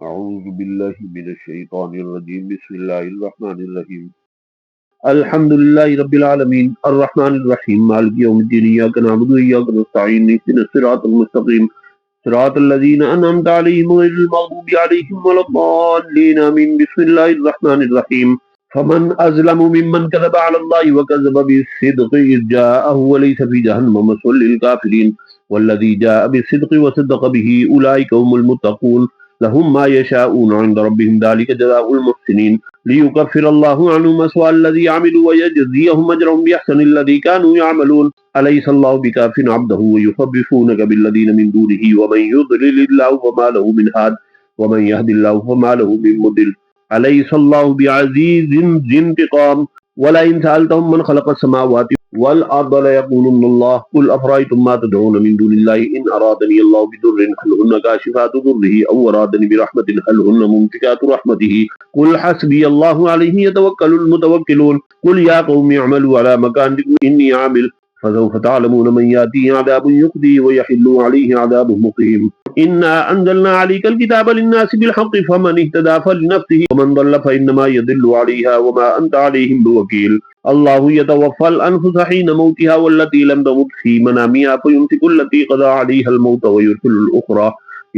अऊज़ु बिल्लाहि मिनश शैतानिर रजीम बिस्मिल्लाहिर रहमानिर रहीम अल्हम्दुलिल्लाहि रब्बिल आलमीन अर्रहमानिर रहीम मालिकि यौमिद्दीन इय्याका नअबुदु व इय्याका नस्तईन इहदिनस सिरातल मुस्तक़ीम सिरातल लज़ीना अनअमता अलैहिम गैरिल मग़दूबि अलैहिम वलद्दाल्लीन आमीन बिस्मिल्लाहिर रहमानिर रहीम फमन अज़लमु मिम्मन कज़ब अलल्लाहि व कज़्ज़ब बिस्सिद्क़ि इज़ जाअहु व लैसा फ़ी जहन्नम मस्वल लिल काफ़िरीन वल्लज़ी जाअ बिस्सिद्क़ि व सद्दक़ बिही उलाइका हुमुल मुत्तक़ून लहुम मा यशाऊन इंद रब्बिहिम ज़ालिका जज़ाउल मुहसिनीन लियुकफ्फिरल्लाहु अन्हुम अस्वअल्लज़ी अमिलू व यजज़ियहुम अजरहुम बिअहसनिल्लज़ी कानू यअमलून अलैहिस्सलाहु बिकाफ़िन अब्दहु व युख़व्विफ़ूनका बिल्लज़ीना मिन दूनिही व मन युضलिलिल्लाहु फमा लहु मिन हाद व मन यहदिल्लाहु फमा लहु मिन मुदिल अलैहिस्सलाहु बिअज़ीज़िन ज़िंतिक़ाम वलइन सअल्तहुम मन खलक़स समावाति वल अर्द लयक़ूलुन्नल्लाह कुल अफ़रअय्तुम मा तदऊन मिन दूनिल्लाहि इन अरादनी अल्लाहु बिदुर्रिन हल हुन्न काशिफ़ातु दुर्रिही औ अरादनी बिरहमतिन हल हुन्न मुमसिकातु रहमतिही कुल हस्बी अल्लाहु अलैहि यतवक्कलुल मुतवक्किलून कुल या कौमि अमलू अला मकानिकुम इन्नी आमिल फसौफ तअलमून मन यातिही अज़ाबुन युख़ज़ीहि व यहिल्लु अलैहि अज़ाबुन मुक़ीम इन्ना अंज़लना अलैकल किताब लिन्नासि बिलहक़्क़ि फमन इह्तदा फलिनफ्सिहि वमन ضل फइन्नमा यदिल्लु अलैहा वमा अंत अलैहिम बिवकील अल्लाहु यतवफ़्फ़ल अनफुस हीन मौतिहा वल्लती लम तमुत फ़ी मनामिहा फयुमसिकुल्लती क़ज़ा अलैहल मौत व युरसिलुल उख़रा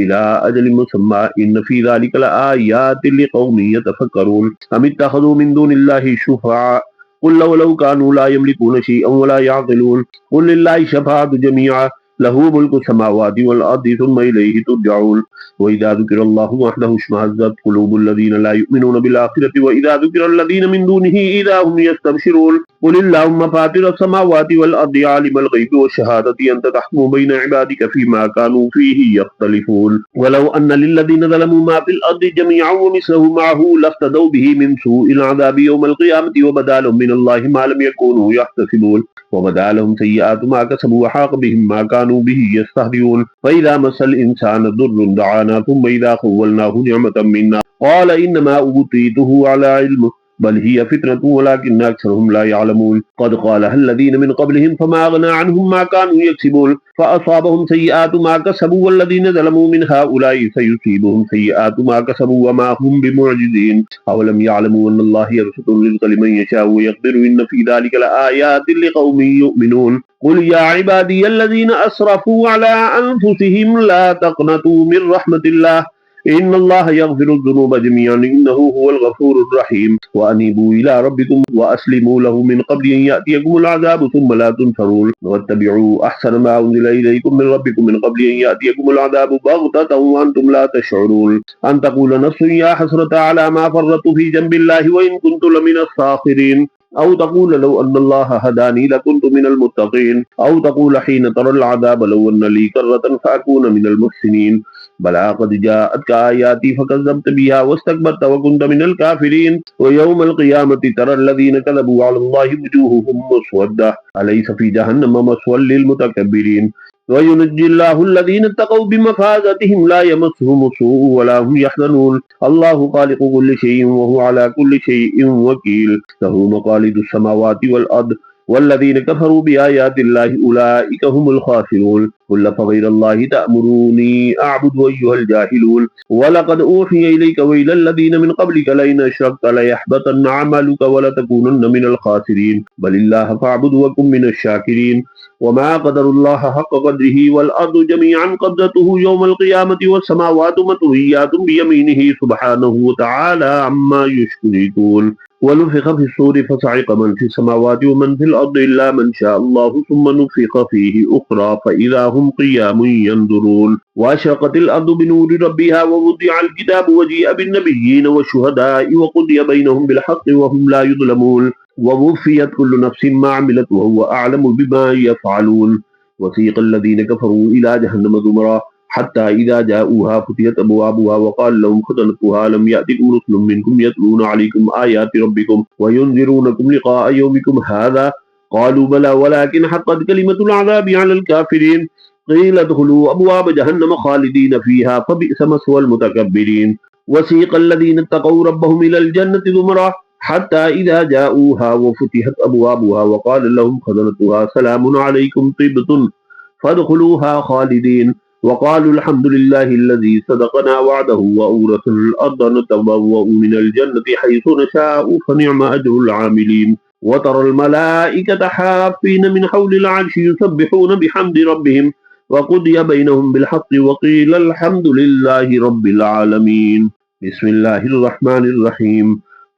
इला अजलिन मुसम्मा इन्न फ़ी ज़ालिका लआयातिन लिक़ौमिन यतफ़क्करून अम इत्तख़ज़ू मिन दूनिल्लाहि शुफ़अआ क़ुल लौ कानू ला यमलिकून शैअन वला यअक़िलून क़ुल लिल्लाहि शफ़ाअतु जमीअन लहु मुल्कु समावाति वल अर्दि सुम्मा इलैहि तुरजऊन वइज़ा ज़ुकिरल्लाहु वहदहु इश्मअज़्ज़त क़ुलूबुल लज़ीना ला युमिनून बिल आख़िरति वइज़ा ज़ुकिरल लज़ीना मिन दूनिही इज़ा हुम यस्तबशिरून क़ुलिल्लाहुम्म फ़ातिरस समावाति वल अर्दि आलिमल ग़ैबि वश्शहादति अन्त तहकुमु बैन इबादिक फ़ीमा कानू फ़ीहि यख्तलिफ़ून वलौ अन्न लिल्लज़ीना ज़लमू मा फ़िल अर्दि जमीअन व मिस्लहु मअहू लफ्तदौ बिही मिन सूइल अज़ाबि यौमल क़ियामति व बदा लहुम मिनल्लाहि मा लम यकूनू यहतसिबून वबदा लहुम सय्यिआतु मा कसबू वहाक़ बिहिम मा कानू बिही यस्तहज़िऊन फ़इज़ा मस्सल इंसान दुर्रुन दअाना थुम्मा इज़ा ख़व्वलनाहु निअमतम मिन्ना क़ाल इन्नमा ऊतीतुहु अला इल्म बल हिय फ़ितनतुन वलाकिन्न अक्सरहुम ला यअलमून क़द क़ालहा अल्लज़ीना मिन क़ब्लिहिम फ़मा अग़ना अन्हुम मा कानू यक्सिबून फ़असाबहुम सय्यिआतु मा कसबू वल्लज़ीना ज़लमू मिन हाउलाइ सयुसीबुहुम सय्यिआतु मा कसबू वमा हुम बिमुअजिज़ीन अवलम यअलमू अन्नल्लाह यबसुतु रिज़्क़ लिमन यशाअउ व यक़दिरु इन्न फ़ी ज़ालिका लआयातिन लिक़ौमिन युमिनून क़ुल या इबादियल्लज़ीना असरफ़ू अला अन्फुसिहिम ला तक़नतू मिन रहमतिल्लाह इन्नल्लाह यग़फ़िरुज़्ज़ुनूब जमीअन इन्नहु हुवल गफ़ूरुर रहीम व अनीबू इला रब्बिकुम व अस्लिमू लहु मिन क़ब्लि अन यातियकुमुल अज़ाबु सुम्मा ला तुनसरून वत्तबिऊ अहसन मा उन्ज़िला इलैकुम मिन रब्बिकुम मिन क़ब्लि अन यातियकुमुल अज़ाबु बग़ततन व अंतुम ला तशऊरून अन तक़ूल नफ्सुन या हसरता अला मा फ़र्रतु फ़ी जंबिल्लाहि व इन कुन्तु लमिनस साख़िरीन أو تقول لو أن الله هداني لكنت من المتقين أو تقول حين ترى العذاب لو أن لي كرة فأكون من المحسنين بلى قد جاءتك آياتي فكذبت بها واستكبرت وكنت من الكافرين ويوم القيامة ترى الذين كذبوا على الله وجوههم مسودة أليس في جهنم مثوى للمتكبرين وينجي الله الذين اتقوا بمفازتهم لا يمسهم السوء ولا هم يحزنون الله خالق كل شيء وهو على كل شيء وكيل له مقاليد السماوات والأرض والذين كفروا بآيات الله أولئك هم الخاسرون قل فغير الله تأمروني أعبد أيها الجاهلون ولقد أوحي إليك وإلى الذين من قبلك لئن أشركت ليحبطن عملك ولتكونن من الخاسرين بل الله فاعبد وكن من الشاكرين وما قدر الله حق قدره والأرض جميعا قبضته يوم القيامة والسماوات مطويات بيمينه سبحانه وتعالى عما يشركون ونفخ في الصور فصعق من في السماوات ومن في الأرض إلا من شاء الله ثم نفخ فيه أخرى فإذا هم قيام ينظرون وأشرقت الأرض بنور ربها ووضع الكتاب وجيء بالنبيين والشهداء وقضي بينهم بالحق وهم لا يظلمون ووفيت كل نفس ما عملت وهو أعلم بما يفعلون وسيق الذين كفروا إلى جهنم زمرا حتى إذا جاءوها فتحت أبوابها وقال لهم خزنتها لم يأتكم رسل منكم يتلون عليكم آيات ربكم وينذرونكم لقاء يومكم هذا قالوا بلى ولكن حقت كلمة العذاب على الكافرين قيل ادخلوا أبواب جهنم خالدين فيها فبئس مثوى المتكبرين وسيق الذين اتقوا ربهم إلى الجنة زمرا حتى إذا جاءوها وفتحت أبوابها وقال لهم خزنتها سلام عليكم طبتم فادخلوها خالدين वक़ालू अल्हम्दुलिल्लाहिल्लज़ी सदक़ना वअदहु व औरसनल अर्द नतबव्वअ मिनल जन्नति हैसु नशाअ फनिअम अजरुल आमिलीन वतरल मलाइकता हाफ़्फ़ीन मिन हौलिल अर्शि युसब्बिहून बिहम्दि रब्बिहिम वक़ुदिय बैनहुम बिलहक़्क़ि वक़ील अल्हम्दुलिल्लाहि रब्बिल आलमीन। बिस्मिल्लाहिर रहमानिर रहीम।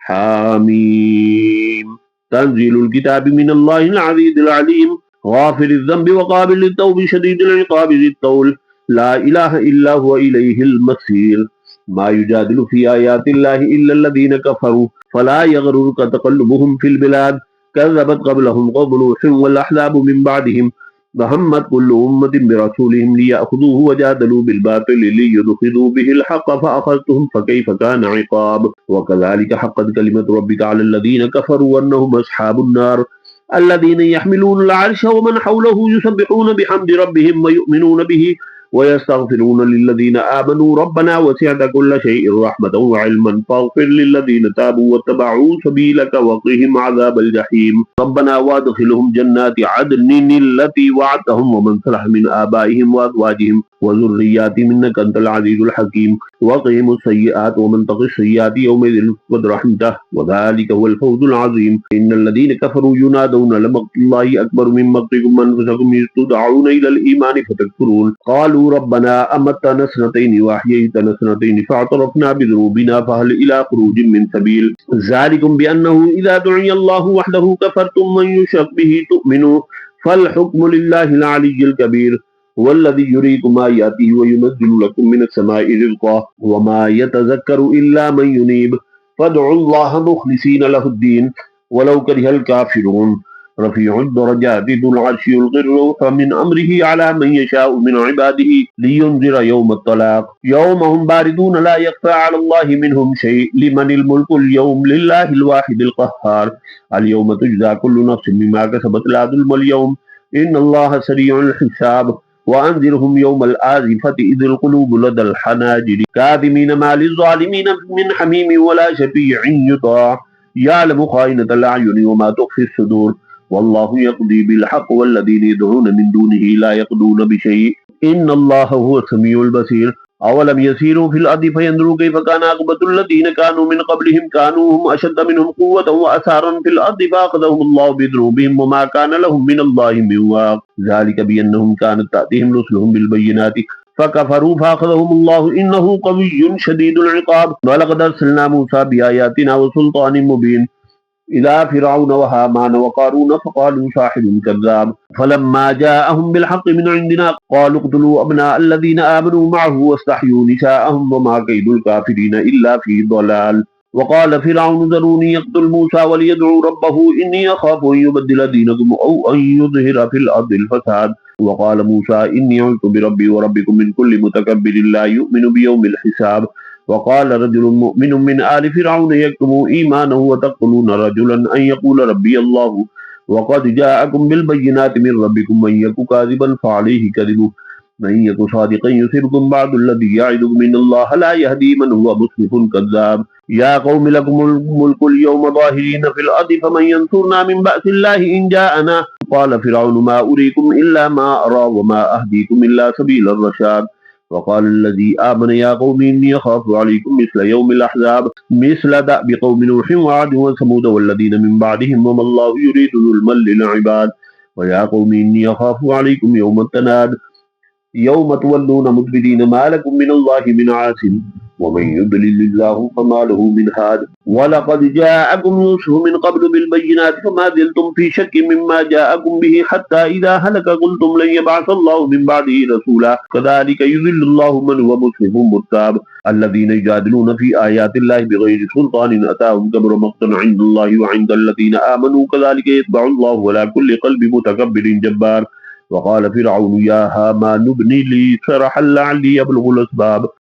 हामीम तंज़ीलुल किताबि मिनल्लाहिल अज़ीज़िल अलीम गाफ़िरिज़ ज़ंबि वक़ाबिलित तौबि शदीदिल इक़ाबि ज़ित तौल ला इलाहा इल्ला हुवा इलैहिल मसीर। मा युजादिलु फ़ी आयातिल्लाहि इल्लल्लज़ीन कफ़रू फला यग़रुरक तक़ल्लुबुहुम फ़िल बिलाद कज़्ज़बत क़ब्लहुम क़ौमु नूह वल अहज़ाबु मिन बअदिहिम वहम्मत कुल्लु उम्मतिन बिरसूलिहिम लियअख़ुज़ूहु वजादलू बिलबातिलि लियुदहिदू बिहिल हक़्क़ फ़अख़ज़्तुहुम फ़कैफ़ कान इक़ाब वकज़ालिक हक़्क़त कलिमतु रब्बिका अलल्लज़ीन कफ़रू अन्नहुम अस्हाबुन नार الذين يحملون العرش ومن حوله يسبحون بحمد ربهم ويؤمنون به ويستغفرون للذين آمنوا ربنا وسعت كل شيء رحمة وعلما فاغفر للذين تابوا واتبعوا سبيلك وقهم عذاب الجحيم ربنا وادخلهم جنات عدن التي وعدتهم ومن صلح من آبائهم وأزواجهم وذرياتهم إنك أنت العزيز الحكيم وقهم السيئات ومن تق السيئات يومئذ فقد رحمته وذلك هو الفوز العظيم إن الذين كفروا ينادون لمقت الله أكبر من مقتكم أنفسكم إذ تدعون إلى الإيمان فتكفرون قالوا ربنا أمتنا سنتين وأحييتنا سنتين فاعترفنا بذنوبنا فهل إلى خروج من سبيل ذلكم بأنه إذا دعي الله وحده كفرتم من يشرك به تؤمنوا فالحكم لله العلي الكبير هو الذي يريكم آياته وينزل لكم من السماء رزقا وما يتذكر إلا من ينيب فادعوا الله مخلصين له الدين ولو كره الكافرون رفيع الدرجات ذو العرش يلقي الروح من أمره على من يشاء من عباده لينذر يوم الطلاق يوم هم باردون لا يخفى على الله منهم شيء لمن الملك اليوم لله الواحد القهار اليوم تجزى كل نفس بما كسبت لا ظلم اليوم إن الله سريع الحساب وأنذرهم يوم الآزفة إذ القلوب لدى الحناجر كاظمين ما للظالمين من حميم ولا شفيع يطاع يعلم خائنة الأعين وما تخفي الصدور والله يقضي بالحق والذين يدعون من دونه لا يقضون بشيء إن الله هو السميع البصير أولم يسيروا في الأرض فينظروا كيف كان عاقبة الذين كانوا من قبلهم كانوا هم أشد منهم قوة وأثارا في الأرض فأخذهم الله بذنوبهم وما كان لهم من الله من واق ذلك بأنهم كانت تأتيهم رسلهم بالبينات فكفروا فأخذهم الله إنه قوي شديد العقاب ولقد أرسلنا موسى بآياتنا وسلطان مبين إلى فرعون وهامان وقارون فقالوا ساحر كذاب فلما جاءهم بالحق من عندنا قالوا اقتلوا أبناء الذين آمنوا معه واستحيوا نساءهم وما كيد الكافرين إلا في ضلال وقال فرعون ذروني يقتل موسى وليدعو ربه إني أخاف أن يبدل دينكم أو أن يظهر في الأرض الفساد وقال موسى إني عذت بربي وربكم من كل متكبر لا يؤمن بيوم الحساب وقال رجل مؤمن من آل فرعون يكتم إيمانه وتقتلون رجلا أن يقول ربي الله وقد جاءكم بالبينات من ربكم من يك كاذبا فعليه كذبه من يك صادقا يصبكم بعد الذي يعدكم من الله لا يهدي من هو مسرف كذاب يا قوم لكم الملك اليوم ظاهرين في الأرض فمن ينصرنا من بأس الله إن جاءنا قال فرعون ما أريكم إلا ما أرى وما أهديكم إلا سبيل الرشاد وقال الذي آمن يا قوم إني أخاف عليكم مثل يوم الأحزاب مثل دأب قوم نوح وعاد وثمود والذين من بعدهم وما الله يريد ظلما للعباد ويا قوم إني أخاف عليكم يوم التناد يوم تولون مدبرين ما لكم من الله من عاصم ومن يضلل الله فما له من هاد ولقد جاءكم يوسف من قبل بالبينات فما زلتم في شك مما جاءكم به حتى إذا هلك قلتم لن يبعث الله من بعده رسولا كذلك يذل الله من هو مسرف مرتاب الذين يجادلون في آيات الله بغير سلطان أتاهم كبر مقتا عند الله وعند الذين آمنوا كذلك يتبع الله على كل قلب متكبر جبار وقال فرعون يا هامان ابن لي صرحا لعلي يبلغ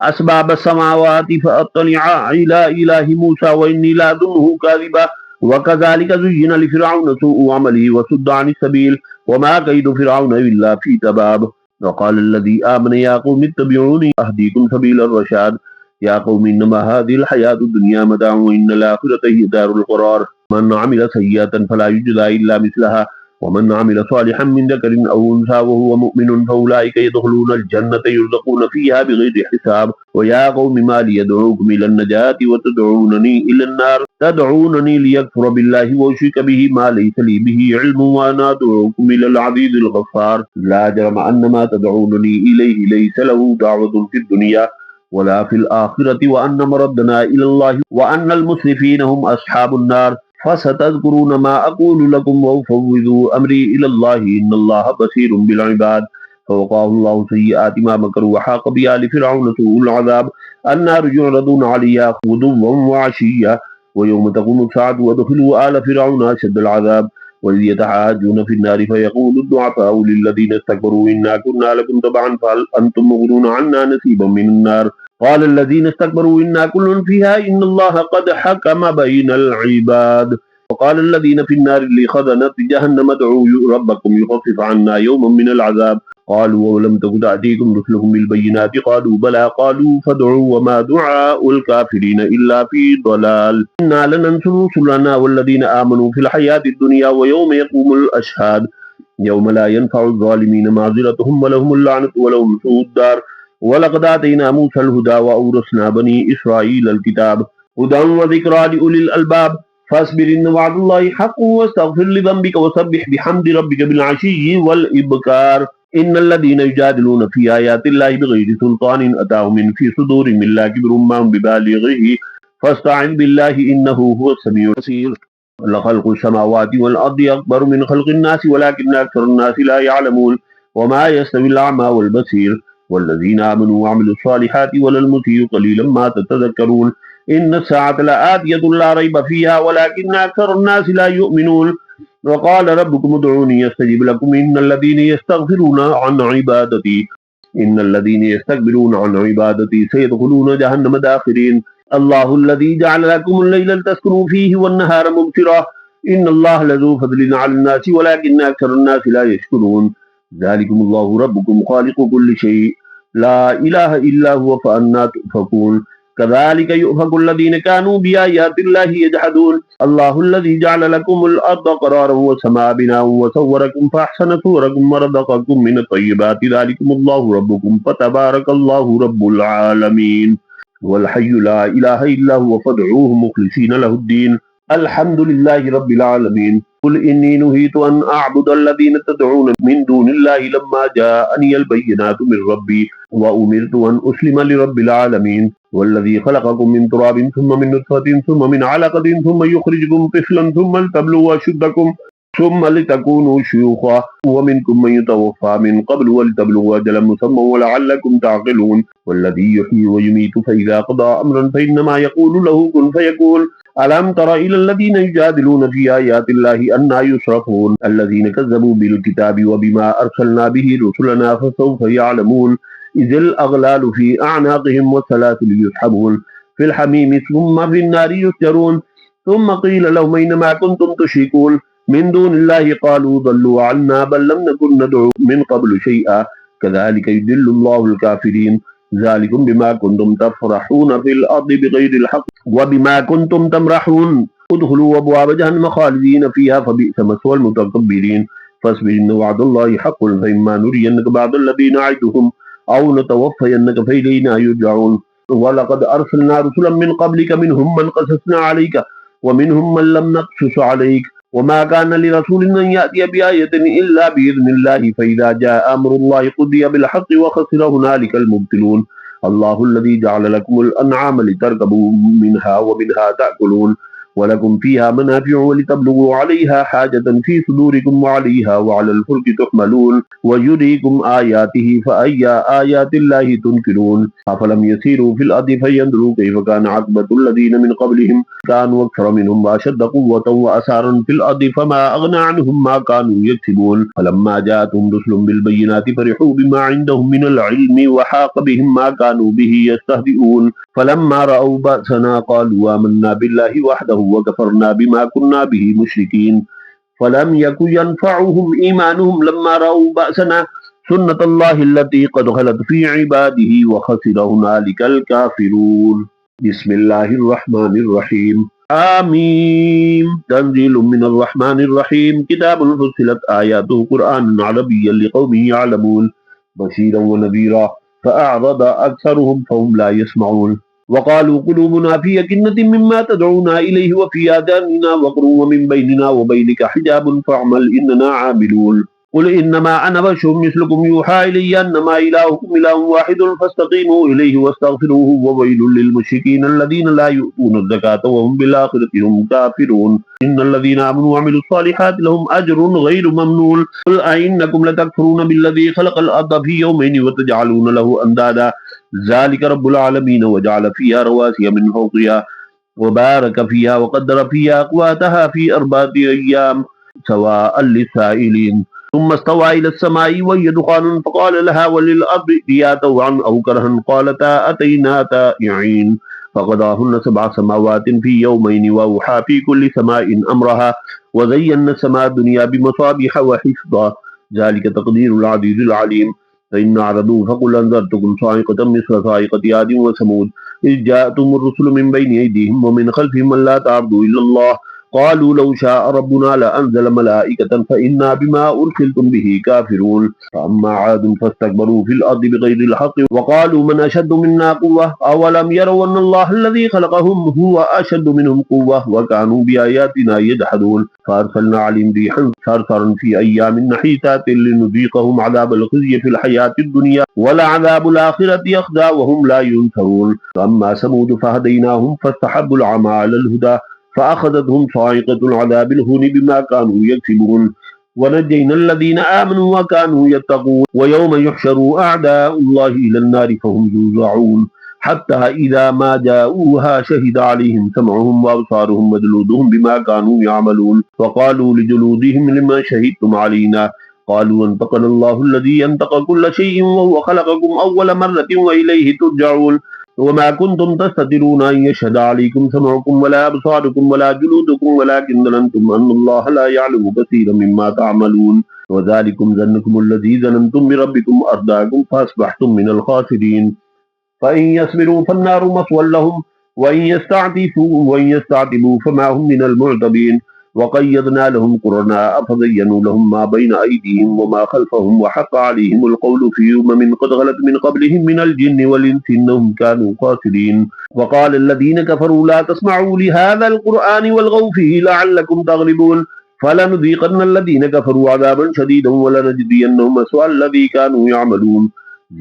أسباب السماوات فأطلع إلى إله موسى وإني لأظنه كاذبا وكذلك زين لفرعون سوء عمله وصد عن السبيل وما كيد فرعون إلا في تباب وقال الذي آمن يا قوم اتبعوني أهديكم سبيل الرشاد يا قوم إنما هذه الحياة الدنيا متاع وإن الآخرة هي دار القرار من عمل سيئة فلا يجزى إلا مثلها वमन आमिल सालिहन मिन ज़करिन औ उन्सा वहुव मुमिनुन फउलाइका यदखुलूनल जन्नत युरज़क़ून फ़ीहा बिग़ैरि हिसाब व या क़ौमि मा लि यदऊकुम इलन नजाति व तदऊननी इलन नार तदऊननी लियकफ़ुर बिल्लाहि व युश्रिक बिहि मा लैसा लि बिहि इल्मुन व अना अदऊकुम इलल अज़ीज़िल गफ़्फ़ार ला जरम अन्नमा तदऊननी इलैहि लैसा लहु दावतुन फ़िद दुनिया वला फ़िल आख़िरति व अन्न मरद्दना इलल्लाहि व अन्नल मुस्रिफ़ीन हुम अस्हाबुन नार फसतज़कुरून मा अक़ूलु लकुम व उफ़व्विज़ु अम्री इलल्लाहि इन्नल्लाह बसीरुम बिल इबाद फ़वक़ाहुल्लाहु सय्यिआति मा मकरू व हाक़ बिआलि फ़िरऔन सूउल अज़ाब अन्नारु युअरदून अलैहा गुदुव्वन व अशिय्यन व यौम तक़ूमु अस्साअतु अदख़िलू आल फ़िरऔन अशद्दल अज़ाब वइज़ यतहाज्जून फ़िन्नारि फ़यक़ूलु الضुअफ़ाउ लिल्लज़ीना इस्तकबरू इन्ना कुन्ना लकुम तबअन फ़हल अन्तुम मुग़्निून अन्ना नसीबम मिनन्नार क़ाल الذين استكبروا إنا كل فيها إن الله قد حكم بين العباد وقال الذين في النار لخزنة جهنم ادعوا ربكم يخفف عنا يوما من العذاب قالوا ولم تك تأتيكم رسلهم بالبينات قالوا بلى قالوا فادعوا وما دعاء الكافرين إلا في ضلال إنا لننصر رسلنا والذين آمنوا في الحياة الدنيا ويوم يقوم الأشهاد يوم لا ينفع الظالمين معذرتهم ولهم اللعنة ولهم سوء الدار वलक़द आतैना मूसल हुदा व औरसना बनी इस्राईल अल किताब हुदन व ज़िक्रा लिउलिल अलबाब फस्बिर इन्न वअदल्लाहि हक़्क़ुन वस्तग़फिर लिज़ंबिक वसब्बिह बिहम्दि रब्बिक बिल अशिय्यि वल इब्कार इन्नल लज़ीना युजादिलूना फ़ी आयातिल्लाहि बिग़ैरि सुल्तानिन अताहुम इन फ़ी सुदूरिहिम इल्ला किब्रुम मा हुम बिबालिग़िही फस्तईन बिल्लाहि इन्नहु हुवस समीउल बसीर लख़ल्क़ुस समावाति वल अर्दि अकबरु मिन ख़ल्क़िन नासि वलाकिन्न अक्सरन नासि ला यअलमून वमा यस्तविल अअमा वल बसीर वल्लज़ीन आमनू व अमिलुस सालिहाति वलल मुसीउ क़लीलन मा ततज़क्करून इन्न अस्साअत लआतियतुन ला रैब फ़ीहा वलाकिन्न अक्सरन नासि ला युमिनून वक़ाल रब्बुकुम उदऊनी अस्तजिब लकुम इन्नल्लज़ीन यस्तकबिरून अन इबादती सयदख़ुलून जहन्नम दाखिरीन अल्लाहुल्लज़ी जअल लकुमुल लैला लितस्कुनू फ़ीहि वन्नहारा मुबसिरा इन्नल्लाहा लज़ू फ़ज़लिन अलन नासि वलाकिन्न अक्सरन नासि ला यशकुरून ज़ालिकुमुल्लाहु रब्बुकुम ख़ालिक़ु कुल्लि शैइन ला इलाहा इल्ला हुवा फ़अन्ना तुफ़कून कज़ालिक युफ़कुल्लज़ीना कानू बिआयातिल्लाहि यजहदून अल्लाहुल्लज़ी जअल लकुमुल अर्दा क़रारन व समा बिनाअन व सव्वरकुम फ़अहसना सूरकुम व रज़क़कुम मिनत तय्यिबाति ज़ालिकुमुल्लाहु रब्बुकुम फ़तबारकल्लाहु रब्बुल आलमीन वल हय्यु ला इलाहा इल्ला हुवा फ़दऊहु मुख़्लिसीना लहुद्दीन अल्हम्दुलिल्लाहि रब्बिल आलमीन कुल इन्नी नुहीतु अन अअबुदल्लज़ीना तदऊन मिन दूनिल्लाहि लम्मा जाअनियल बय्यिनातु मिर रब्बी व उमिरतु अन उस्लिम लिरब्बिल आलमीन वल्लज़ी ख़लक़कुम मिन तुराबिन सुम्मा मिन नुत्फ़तिन सुम्मा मिन अलक़तिन सुम्मा युख़रिजुकुम तिफ़लन सुम्मा लितब्लुगू अशुद्दकुम सुम्मा लितकूनू शुयूख़ा व मिनकुम मन युतवफ़्फ़ा मिन क़ब्लु व लितब्लुगू अजलन मुसम्मा व लअल्लकुम तअक़िलून वल्लज़ी युह्यी व युमीतु फ़इज़ा क़ज़ा अम्रन फ़इन्नमा यक़ूलु लहु कुन फ़यकून अलम तर इलल लज़ीना युजादिलूना फ़ी आयातिल्लाहि अन्ना युस्रफ़ून अल्लज़ीना कज़्ज़बू बिल किताबि व बिमा अर्सलना बिहि रुसुलना फसौफ़ यअलमून इज़िल अग़लालु फ़ी अअनाक़िहिम वस्सलासिलु युस्हबून फ़िल हमीम सुम्मा फ़िन नारि युस्जरून सुम्मा क़ील लहुम अय्न मा कुन्तुम तुश्रिकून मिन दूनिल्लाहि क़ालू ضلوا عنا बल लम नकुन नदअू मिन क़ब्लु शैअन कज़ालिक युदिल्लुल्लाहुल काफ़िरीन ज़ालिकुम बिमा कुन्तुम तफ़रहून फ़िल अर्दि बिग़ैरिल हक़्क़ व बिमा कुन्तुम तमरहून उदख़ुलू अबवाब जहन्नम ख़ालिदीन फ़ीहा फ़बिअस मस्वल मुतकब्बिरीन फ़स्बिर इन्न वअदल्लाहि हक़्क़ुन फ़इम्मा नुरियन्नक बअदल्लज़ी न'iदुहुम औ नतवफ़्फ़यन्नक फ़इलैना युरजऊन वलक़द अर्सलना रुसुलन मिन क़ब्लिक मिनहुम मन क़ससना अलैक व मिनहुम मन लम नक़्सुस अलैक वमा कान लिरसूलिन अन यअतिय बिआयतिन इल्ला बिइज़्निल्लाहि फ़इज़ा जाअ अम्रुल्लाहि क़ुदिय बिल हक़्क़ि व ख़सिर हुनालिकल मुब्तिलून अल्लाहुल्लज़ी जअल लकुमुल अन'आम लितरकबू मिनहा व मिनहा तअकुलून वलकुम फ़ीहा मनाफ़िअु व लितब्लुगू अलैहा हाजतन फ़ी सुदूरिकुम व अलैहा व अलल फ़ुल्कि तुहमलून व युरीकुम आयातिहि फ़अय्या आयातिल्लाहि तुनकिरून अफ़लम यसीरू फ़िल अर्दि फ़यंज़ुरू कैफ़ कान आक़िबतुल लज़ीना मिन क़ब्लिहिम कानू अक्सर मिनहुम व अशद्द क़ुव्वतन व असारन फ़िल अर्दि फ़मा अग़ना अन्हुम मा कानू यक्सिबून फ़लम्मा जाअतहुम रुसुलुहुम बिल बय्यिनाति फ़रिहू बिमा इंदहुम मिनल इल्मि व हाक़ बिहिम मा कानू बिहि यस्तहज़िऊन फ़लम्मा रअव बअसना क़ालू आमन्ना बिल्लाहि वहदहु व कफ़रना बिमा कुन्ना बिहि मुश्रिकीन फ़लम यकु यनफ़अहुम ईमानुहुम लम्मा रअव बअसना सुन्नतल्लाहि अल्लती क़द ख़लत फ़ी इबादिहि व ख़सिर हुनालिकल काफ़िरून बिस्मिल्लाहिर रहमानिर रहीम आमीम तंजीलुम मिनर रहमानिर रहीम किताबुन फुस्सिलत आयातुहु कुरआनन अरबिय्यन लिक़ौमिन यअलमून बशीरन व नज़ीरा फ़अअरद अक्सरुहुम फ़हुम ला यस्मऊन वक़ालू क़ुलूबुना फ़ी अकिन्नतिन मिम्मा तदऊना इलैहि व फ़ी आज़ानिना वक़्रुन व मिन बैनिना व बैनिका हिजाबुन फ़अमल इन्नना आमिलून कुल इन्नमा अना बशरुम मिस्लुकुम यूहा इलैया अन्नमा इलाहुकुम इलाहुन वाहिदुन फस्तकीमू इलैहि वस्तगफिरूहु ववैलुल लिलमुश्रिकीन अल्लज़ीना ला यु'तूना ज़काता व हुम बिल आखिरति हुम काफिरून इन्नल लज़ीना आमनू व अमिलुस सालिहाति लहुम अज्रुन गैरु ममनून कुल अइन्नकुम लतकफुरून बिल्लज़ी खलक़ल अर्ज़ फ़ी यawmayni व तजअलून लहु अंदादा ज़ालिका रब्बुल आलमीन व जअल फ़ीहा रवासिय मिन फ़ौक़िहा व बारक फ़ीहा व क़द्दर फ़ीहा अक़वातहा फ़ी अर्बअति अय्याम सवाअन लिस्साइलीन ثم استوى إلى السماء وهي دخان فقال لها وللأرض ائتيا طوعا أو كرها قالتا أتينا طائعين فقضاهن سبع سماوات في يومين وأوحى في كل سماء أمرها وزينا السماء الدنيا بمصابيح وحفظا ذلك تقدير العزيز العليم فإن أعرضوا فقل أنذرتكم صاعقة مثل صاعقة عاد وثمود إذ جاءتهم الرسل من بين أيديهم ومن خلفهم ألا تعبدوا إلا الله قالوا لو شاء ربنا لأنزل ملائكة فإنا بما أرسلتم به كافرون فأما عاد فاستكبروا في الأرض بغير الحق وقالوا من أشد منا قوة أولم يروا أن الله الذي خلقهم هو أشد منهم قوة وكانوا بآياتنا يجحدون فأرسلنا عليهم ريحا صرصرا في أيام نحيسات لنذيقهم عذاب الخزي في الحياة الدنيا ولعذاب الآخرة أخزى وهم لا ينصرون فأما ثمود فهديناهم فاستحبوا العمى على الهدى فأخذتهم صاعقة العذاب الهون بما كانوا يكسبون ونجينا الذين آمنوا وكانوا يتقون ويوم يحشر أعداء الله إلى النار فهم يوزعون حتى إذا ما جاءوها شهد عليهم سمعهم وأبصارهم وجلودهم بما كانوا يعملون وقالوا لجلودهم لما شهدتم علينا قالوا أنطقنا الله الذي ينطق كل شيء وهو خلقكم أول مرة وإليه ترجعون وما كنتم تستترون أن يشهد عليكم سمعكم ولا أبصاركم ولا جلودكم ولكن ظننتم أن الله لا يعلم كثيرا مما تعملون وذلكم ظنكم الذي ظننتم بربكم أرداكم فأصبحتم من الخاسرين فإن يصبروا فالنار مثوى لهم وإن يستعتبوا فما هم من المعتبين وقيضنا لهم قرناء فزينوا لهم ما بين أيديهم وما خلفهم وحق عليهم القول في أمم قد خلت من قبلهم من الجن والإنس إنهم كانوا خاسرين وقال الذين كفروا لا تسمعوا لهذا القرآن والغوا فيه لعلكم تغلبون فلنذيقن الذين كفروا عذابا شديدا ولنجزينهم أسوأ الذي كانوا يعملون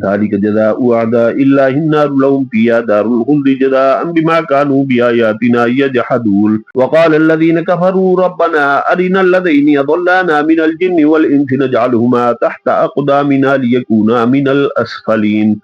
ذلك جزاء أعداء الله النار لهم فيها دار الخلد جزاء بما كانوا بآياتنا يجحدون وقال الذين كفروا ربنا أرنا الذين يضلانا من الجن والإنس نجعلهما تحت أقدامنا ليكونا من الأسفلين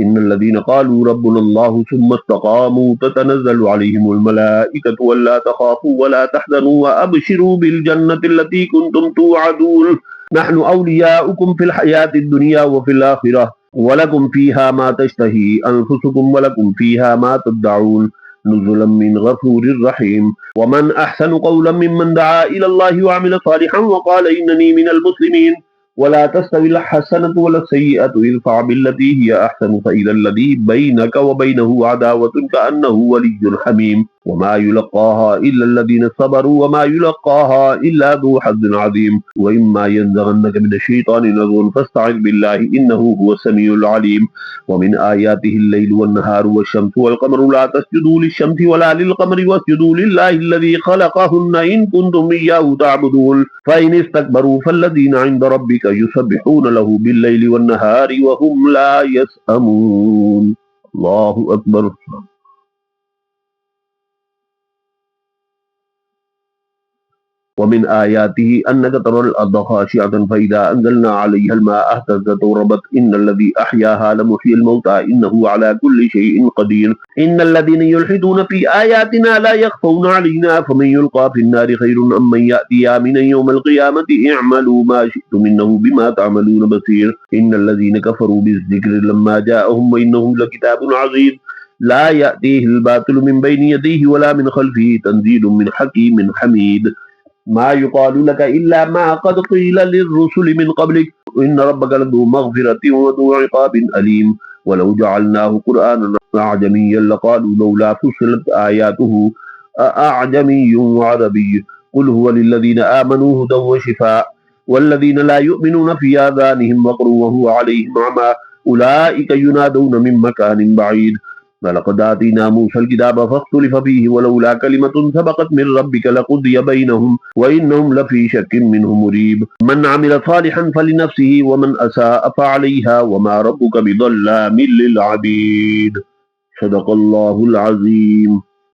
إن الذين قالوا ربنا الله ثم استقاموا تتنزل عليهم الملائكة ولا تخافوا ولا تحزنوا وأبشروا بالجنة التي كنتم توعدون نحن أولياؤكم في الحياة الدنيا وفي الآخرة ولكم فيها ما تشتهي أنفسكم ولكم فيها ما تدعون نزلا من غفور رحيم ومن أحسن قولا ممن دعا إلى الله وعمل صالحا وقال إنني من المسلمين ولا تستوي الحسنة ولا السيئة ادفع بالتي هي أحسن فإذا الذي بينك وبينه عداوة كأنه ولي حميم وما يلقاها إلا الذين صبروا وما يلقاها إلا ذو حظ عظيم وإما ينزغنك من الشيطان نزغ فاستعذ بالله إنه هو السميع العليم ومن آياته الليل والنهار والشمس والقمر لا تسجدوا للشمس ولا للقمر واسجدوا لله الذي خلقهن إن كنتم إياه تعبدون فإن استكبروا فالذين عند ربك يسبحون له بالليل والنهار وهم لا يسأمون الله أكبر ومن آياته أنك ترى الأرض خاشعة فإذا أنزلنا عليها الماء اهتزت وربت إن الذي أحياها لمحيي الموتى إنه على كل شيء قدير إن الذين يلحدون في آياتنا لا يخفون علينا فمن يلقى في النار خير أم من يأتي آمنا يوم القيامة اعملوا ما شئتم إنه بما تعملون بصير إن الذين كفروا بالذكر لما جاءهم وإنه لكتاب عزيز لا يأتيه الباطل من بين يديه ولا من خلفه تنزيل من حكيم حميد ما يقال لك إلا ما قد قيل للرسل من قبلك إن ربك لذو مغفرة وذو عقاب أليم ولو جعلناه قرآنا أعجميا لقالوا لولا فصلت آياته أأعجمي وعربي قل هو للذين آمنوا هدى وشفاء والذين لا يؤمنون في آذانهم وقر وهو عليهم عمى أولئك ينادون من مكان بعيد ولقد آتينا موسى الكتاب فاختلف فيه ولولا كلمة سبقت من ربك لقضي بينهم وإنهم لفي شك منه مريب من عمل صالحا فلنفسه ومن أساء فعليها وما ربك بظلام للعبيد صدق الله العظيم.